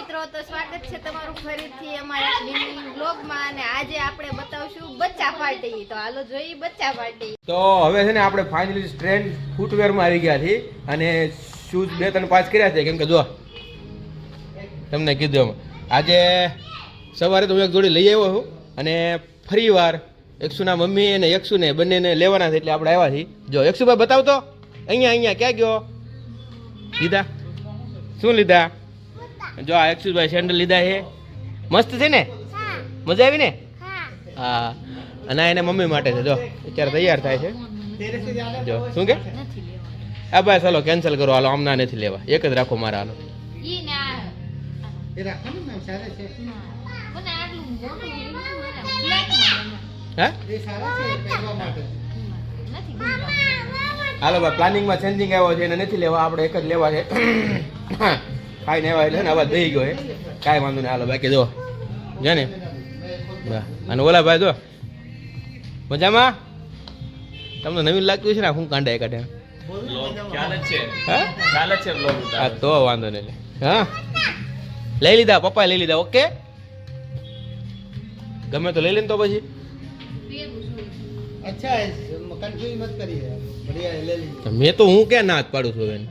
મિત્રો, તો સ્વાગત છે તમારું ફરીથી અમારા મિની વ્લોગમાં અને આજે આપણે બતાવશું બચ્ચા પાર્ટી. તો હાલો જોઈએ બચ્ચા પાર્ટી. તો હવે છે ને આપણે ફાઇનલી ટ્રેન્ડ ફૂટવેરમાં આવી ગયા છીએ અને શૂઝ 2-3-5 કર્યા છે. કેમ કે જો તમને કીધું આજે સવારે તો હું એક જોડી લઈ આવ્યો છું અને ફરી વાર એકશુના મમ્મી અને એકશુને બંનેને લેવાના છે એટલે આપણે આવ્યા છીએ. જો એકશુભાઈ બતાવ તો અહીંયા ક્યાં ગયો? લીધા? શું લીધા? જો આ એકશુભાઈ સેન્ડલ લીધા છે. મસ્ત છે ને? મજા આવી ને? હા. અને આ એના મમ્મી માટે છે. જો અત્યારે તૈયાર થાય છે. જો શું કે આ ભાઈ ચાલો કેન્સલ કરો, હાલો આમના નથી લેવા, એક જ રાખો મારા. હાલો હાલો ભાઈ પ્લાનિંગમાં ચેન્જિંગ આવ્યો છે એને નથી લેવા, આપણે એક જ લેવા છે. ખાઈને આવ્યા એટલે ને અવાજ દઈ ગયો હે, કાંઈ વાંધો નહીં. હાલો બાકી જો છે ને અને ઓલા ભાઈ જો મજામાં? તમને નવીન લાગતું છે ને શું કાંડા કાઢે? હા તો વાંધો નહીં. હા લઈ લીધા, પપ્પાએ લઈ લીધા. ઓકે ગમે તો લઈ લે તો પછી. મેં તો હું ક્યાં ના જ પાડું છું એને.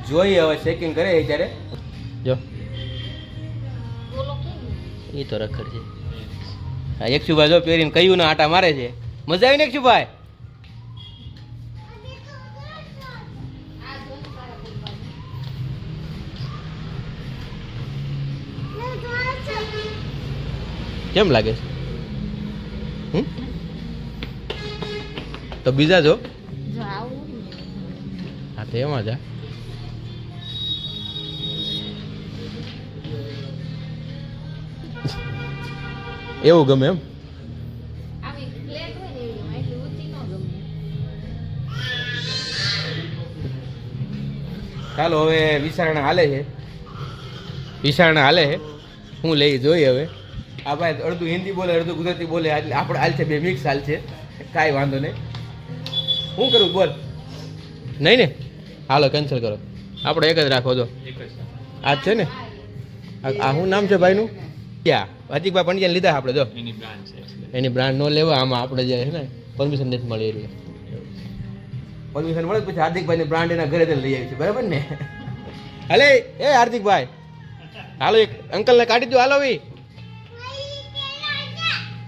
જોઈએ હવે ચેકિંગ કરે ત્યારે. જો એ તો રખડ છે. હા એકશુભાઈ જો પહેરીને કયું ના આટા મારે છે. મજા આવી ને એકશુભાઈ? કેમ લાગે છે? તો બીજા જો હા તો એમાં જા. એવું ગમે એમ? ચાલો હવે વિચારણા હાલે છે. હું લઈ જોઈએ હવે. આ ભાઈ અડધું હિન્દી બોલે અડધું ગુજરાતી બોલે એટલે આપણે હાલ છે, બે મિક્સ હાલ છે, કાંઈ વાંધો નહીં. શું કરું બોલ? નહીં ને હાલો કેન્સલ કરો, આપણે એક જ રાખો. જો આ છે ને આ શું નામ છે ભાઈનું? ક્યાં હાર્દિકભાઈ પંડ્યાને લીધા આપણે. જો એની બ્રાન્ડ ન લેવા, આમાં આપણે જે છે ને પરમિશન નથી મળી એટલે પરમિશન મળે પછી હાર્દિકભાઈની બ્રાન્ડ એના ઘરે લઈ આવી છે, બરાબર ને? હલે એ હાર્દિકભાઈ હાલો એક અંકલને કાઢી દો. હાલો ભાઈ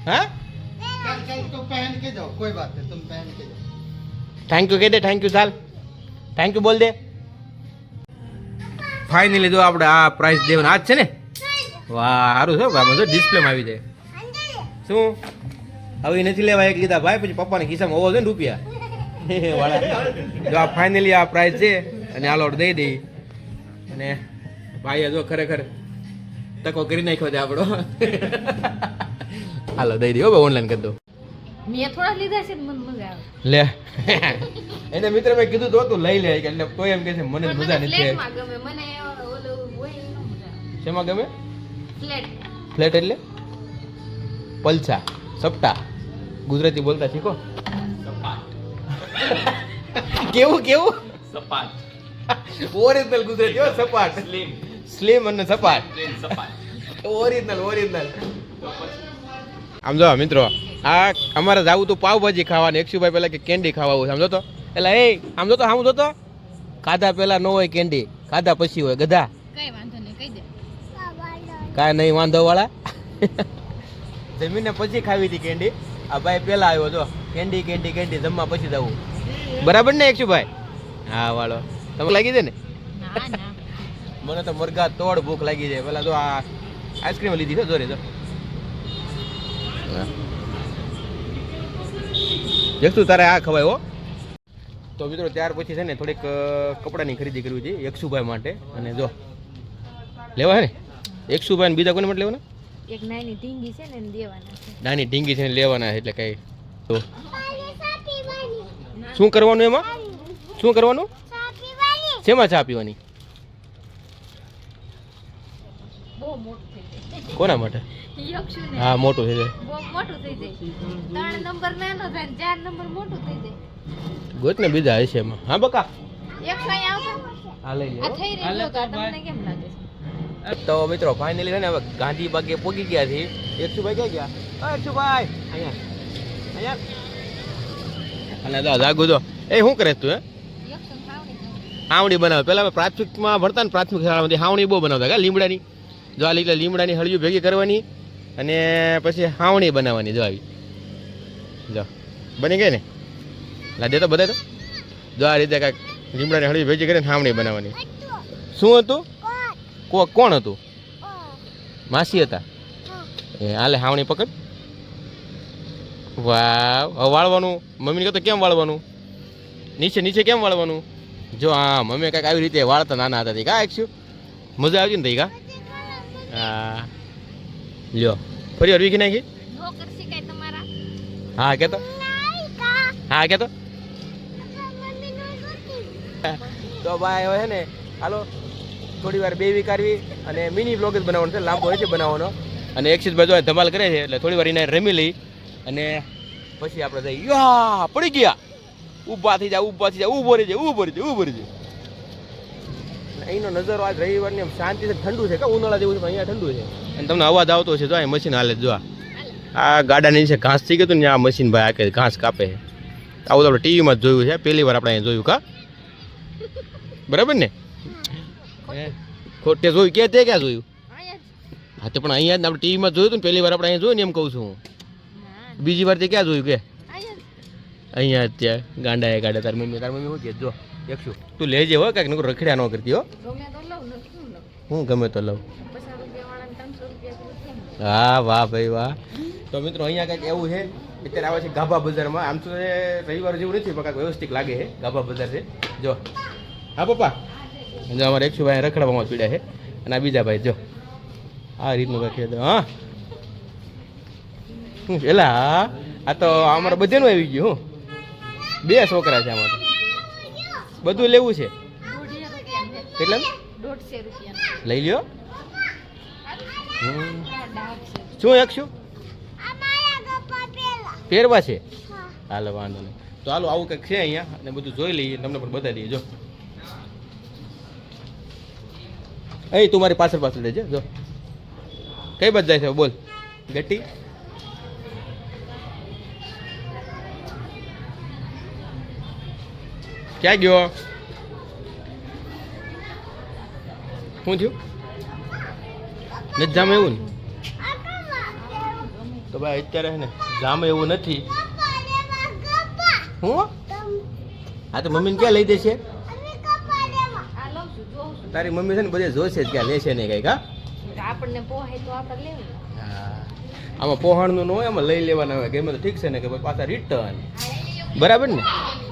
हाँ तुम पहन के जाओ, कोई बात नहीं, तुम पहन के जाओ. थैंक यू કહી દે. થેન્ક યુ ચાલ, થેન્ક યુ બોલ દે. ફાઇનલી જો આપણે આ પ્રાઇસ દેવાના આજ છે ને. વાહ સારું છે ભાઈ, બધું ડિસ્પ્લેમાં આવી જાય. શું હવે નથી લેવા એક લીધા ભાઈ, પછી પપ્પાને ખિસ્સામાં હોવો છે ને રૂપિયા વાળા. જો આ ફાઇનલી આ પ્રાઇસ છે અને આ લોટ દઈ દઈ. અને ભાઈએ જો ખરેખર તકો કરી નાખ્યો છે આપણો. હાલો દઈ દો ભાઈ, ઓનલાઈન કરી દો. મેં થોડા લીધા છે, મને મજા આવે. લે એને મિત્ર મેં કીધું તો તું લઈ લે એટલે તો એમ કે છે મને મજા નથી. ફ્લેટમાં ગમે મને, ઓલો હોય ન મજા આવે. શેમાં ગમે? ફ્લેટ. ફ્લેટ એટલે પલછા સપટા. ગુજરાતી બોલતા શીખો. કેવું કેવું? સપાટ. ઓરિજિનલ ગુજરાતી હો, સપાટ. સ્લિમ અને સપાટ. ઓરિજિનલ. આમ જો મિત્રો આ અમારે જવું તો પાવભાજી ખાવાની. એકશુભાઈ પેલા કે કેન્ડી ખાવા સમજો તો એટલે એ આમ જો તો ખાધા પેલા ન હોય કેન્ડી, ખાધા પછી હોય ગધા. કઈ વાંધો નહીં, કહી દે. કાંઈ નહીં વાંધો વાળા. જમીને પછી ખાવી હતી કેન્ડી. આ ભાઈ પેલા આવ્યો જો કેન્ડી જમવા પછી જવું, બરાબર ને એકશુભાઈ? હા વાળો તમને લાગી છે ને? મને તો મરઘા તોડ ભૂખ લાગી જાય. પેલા જો આ આઈસ્ક્રીમ લીધી છે જોરે જો. એકશું તારે આ ખવાય હો. તો મિત્રો ત્યાર પછી છે ને થોડીક કપડાની ખરીદી કરવી છે એકશુભાઈ માટે. અને જો લેવા છે ને એકશુભાઈ ને બીજા કોને માટે લેવાના? એક નાની ઢીંગી છે ને દેવાના છે. નાની ઢીંગી છે ને લેવાના એટલે કઈ તો શું કરવાનું એમાં? શું કરવાનું? શેમાં ચા પીવાની? બહુ મોટું થઈ જાય. કોના માટે? યક્ષુને. હા મોટું થઈ જાય. બહુ મોટું થઈ જાય. 3 નંબર નાનો થાય, 4 નંબર મોટું થઈ જાય. ગોત ને બીજા હશે એમાં. હા બકા 100 અહીંયા આવતા આ લઈ આ લો થઈ રહ્યું જો તો તમને કેમ લાગે છે તો મિત્રો ફાઇનલી છે ને હવે ગાંધીબાગે પહોંચી ગયા છે. 100ભાઈ ક્યાં ગયા? 100ભાઈ અહીંયા અને જાગુ તો એ શું કરે તું? 100 ખાવડી હાવણી બનાવે. પેલા અમે પ્રાથમિકમાં ભણતા ને પ્રાથમિક શાળામાંથી હાવણી બહુ બનાવતા કા લીમડાની. જો આ એટલે લીમડાની હળિયું ભેગી કરવાની અને પછી હાવણી બનાવવાની. જો આવી જો બની ગઈ ને લા દે તો બધા તો જો આ રીતે કાંઈક લીમડાની હળિયું ભેગી કરીને હાવણી બનાવવાની. શું હતું? કોણ હતું? માસી હતા. એ હાલે હાવણી પકડ. વાવ હવે વાળવાનું. મમ્મીને કહેતો કેમ વાળવાનું? નીચે નીચે કેમ વાળવાનું? જો હા મમ્મી કાંઈક આવી રીતે વાળતા નાના હતા કા એકશું મજા આવતી ને તઈ કા. હા લ્યો ફરી વાર વીખી નાખી. નોકર શીખાય તમારા હા કેતો હા કેતો તો ભાઈ હવે છે ને હાલો થોડી વાર બે વિકારવી અને મિની બ્લોગ જ બનાવવાનો છે. લાંબો હોય છે બનાવવાનો. અને એક્સિસ બાજુ ધમાલ કરે છે એટલે થોડી વાર એને રમી લઈ અને પછી આપણે જઈએ. યા પડી ગયા. ઊભા થઈ જાય ઊભા થઈ જાય ઊભો રહી જાય ઊભો રહી જાય ઊભો રહી જાય. અહીંનો નજારો આજ રવિવારની આમ શાંતિથી ઠંડુ છે કે ઉનાળા જેવું છે પણ અહીંયા ઠંડુ છે. અને તમને અવાજ આવતો છે જો આ મશીન હાલે જો આ ગાડાની નીચે ઘાસ થઈ ગયું હતું ને આ મશીન ભાઈ આ ઘાસ કાપે છે. આવું તો આપણે ટીવીમાં જ જોયું છે પહેલી વાર આપણે અહીંયા જોયું કા બરાબર ને? ખોટે જોયું કે તે ક્યાં જોયું? હા તો પણ અહીંયા જ આપણે ટીવીમાં જોયું હતું ને પહેલી વાર આપણે અહીંયા જોયું ને એમ કહું છું હું. બીજી વાર તે ક્યાં જોયું કે? અહીંયા જ ત્યાં ગાંડા તાર મમ્મી શું કે જો એકશું તું લેજે હો કાંઈક નકર રખડ્યા ન કરતી હો. ગમે તો લઉં નથી લઉં હું ગમે તો લઉં. 50 રૂપિયા વાળાને 300 રૂપિયા કીધું કેમ હા વાહ ભાઈ વાહ. તો મિત્રો અહીંયા કંઈક એવું છે અત્યારે આવે છે ગાભા બજારમાં. આમ તો એ રવિવાર જેવું નથી પણ કાંઈક વ્યવસ્થિત લાગે છે. ગાભા બજાર છે જો. હા પપ્પા જો અમારે 100 ભાઈ રખડવામાં પીડ્યા છે અને આ બીજા ભાઈ જો આ રીતનું કાંઈક હા શું એલા આ તો અમારે બધાનું આવી ગયું. હું 2 છોકરા છે આમાં તો બધું લેવું છે. 150 રૂપિયા કેટલા? 150 રૂપિયા લઈ લ્યો. ડાક છે શું એકશું પહેરવા છે? હાલો વાંધો નહીં. તો હાલો આવું કંઈક છે અહીંયા અને બધું જોઈ લઈએ તમને પણ બતાવી દઈએ. જો અહીં તું મારી પાછળ પાછળ લેજે. જો કઈ બાજુ જાય છે બોલ ગટ્ટી? ક્યાં ગયો? શું થયું? નથી જામે એવું ને? તો ભાઈ અત્યારે છે ને જામે એવું નથી. હું હા તો મમ્મીને ક્યાં લઈ દેશે? આ લઉં છું જોઉં છું તારી મમ્મી છે ને બધે જોશે જ ક્યાં લેશે નહીં કઈ કા. તો આપણને પોહાય તો આપણે લેવું હા આમાં પોહાણનું ન હોય આમાં લઈ લેવાના હોય ગમે તો ઠીક છે ને કે ભાઈ પાછા રિટર્ન બરાબર ને?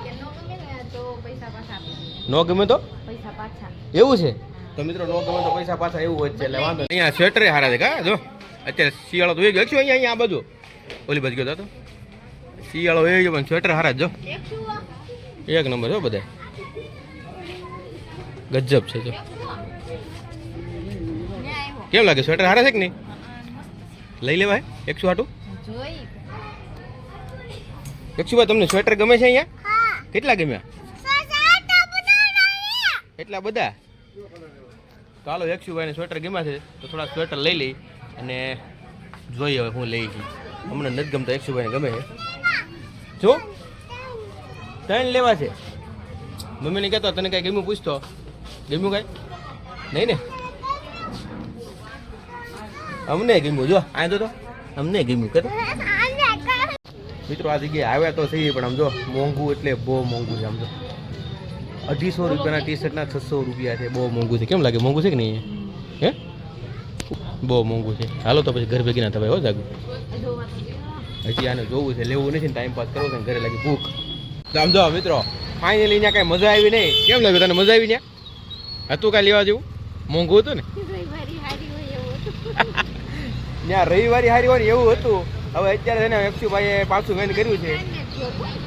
કે નો ગમે ને તો પૈસા પાછા આપી દઈએ. ન ગમે તો પૈસા પાછા એવું છે? તો મિત્રો ન ગમે તો પૈસા પાછા એવું હોય છે એટલે વાંધો નહીં. અહીંયા સ્વેટર હારા છે કા જો અત્યારે શિયાળો તો ગયો છું અહીંયા આ બાજુ ઓલી બાજુ ગયો તો શિયાળો એ ગયો પણ સ્વેટર હારા જ જો 100 એક નંબર હો બધા ગજબ છે જો. કેમ લાગે સ્વેટર હારા છે કે નહીં? લઈ લેવાય 100 હાટું? જોઈ 100 ભાઈ તમને સ્વેટર ગમે છે અહીંયા? કેટલા ગમ્યા? એટલા બધા? તો હાલો 100 ભાઈને સ્વેટર ગમ્યા છે તો થોડા સ્વેટર લઈ લઈ અને જોઈએ હવે હું લઈ ગઈ. હમણાં નથી ગમતા 100 ભાઈને ગમે છે જો 3 લેવા છે. મમ્મીને કહેતો તને કાંઈ ગમ્યું પૂછતો ગમ્યું કાંઈ નહીં ને? અમને ગમ્યું જો આ તો અમને ગમ્યું કહેતો. મિત્રો આ જગ્યાએ આવ્યા તો સહી પણ આમ જો મોંઘું એટલે બહુ મોંઘું છે. આમ જો 250 રૂપિયાના ટી શર્ટના 600 રૂપિયા છે. બહુ મોંઘું છે. કેમ લાગે મોંઘું છે કે નહીં? હે બહુ મોંઘું છે. હાલો તો પછી ઘર ભેગી ના થવાય હો જાગું. હજી આને જોવું છે લેવું નથી ને ટાઈમ પાસ કરવો છે ને ઘરે લાગી ભૂખ. તો આમ જો મિત્રો ફાઇનલી ત્યાં કાંઈ મજા આવી નહીં. કેમ લાગ્યું તને? મજા આવી ત્યાં હતું કાંઈ લેવા જેવું? મોંઘું હતું ને? રવિવારી હારી હોય એવું હતું ત્યાં રવિવારી હારી હોય ને એવું હતું. હવે અત્યારે છે ને 100 ભાઈએ પાછું વેન કર્યું છે.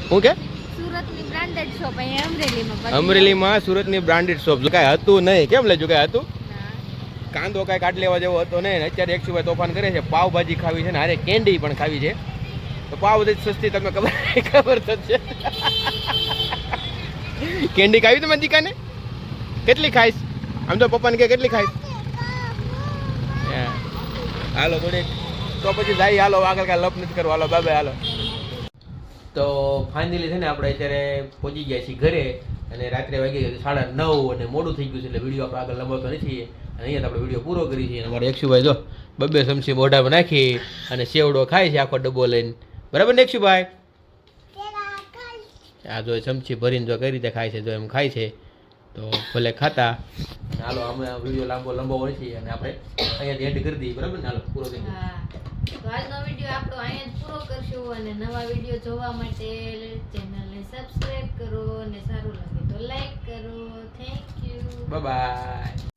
શું કે સુરતની બ્રાન્ડેડ શોપ અહીંયા અમરેલીમાં અમરેલીમાં સુરતની બ્રાન્ડેડ શોપ કાંઈ હતું નહીં. કેમ લેજો કાંઈ હતું? કાંદો કાંઈ કાઢ લેવા જેવો હતો નહીં. અત્યારે 100 ભાઈ તોફાન કરે છે. પાવભાજી ખાવી છે ને અરે કેન્ડી પણ ખાવી છે. તો પાવ બધી સસ્તી તમને ખબર થશે કેન્ડી ખાવી તમે દીકાને કેટલી ખાઈશ આમ તો પપ્પાને કે કેટલી ખાઈશ હાલો થોડીક તો પછી જાય હાલો આગળ કાંઈ લપ નથી કરવા હાલો બાબે હાલો તો ફાઇનલી છે ને આપણે અત્યારે પહોંચી ગયા છીએ ઘરે અને રાત્રે વાગી ગયા 9:30 અને મોડું થઈ ગયું છે એટલે વિડીયો આપણે આગળ લંબાવતો નથી અને અહીંયા આપણે વિડીયો પૂરો કરી છીએ અમારે એકશુભાઈ જો બબ્બે ચમચી મોઢામાં નાખી અને સેવડો ખાય છે આખો ડબ્બો લઈને બરાબર ને એકશુભાઈ આ જો ચમચી ભરીને જો કઈ રીતે ખાય છે જો એમ ખાય છે તો ભલે ખાતા હાલો અમે વિડીયો લંબાવો નથી અને આપણે અહીંયાથી એડ કરી દઈએ બરાબર ને હાલો પૂરો કરી દઈએ તો આજનો વિડીયો આપણો અહીંયા જ પૂરો કરશું અને નવા વિડીયો જોવા માટે ચેનલને સબસ્ક્રાઇબ કરો અને સારું લાગે તો લાઈક કરો થેન્ક યુ બાય બાય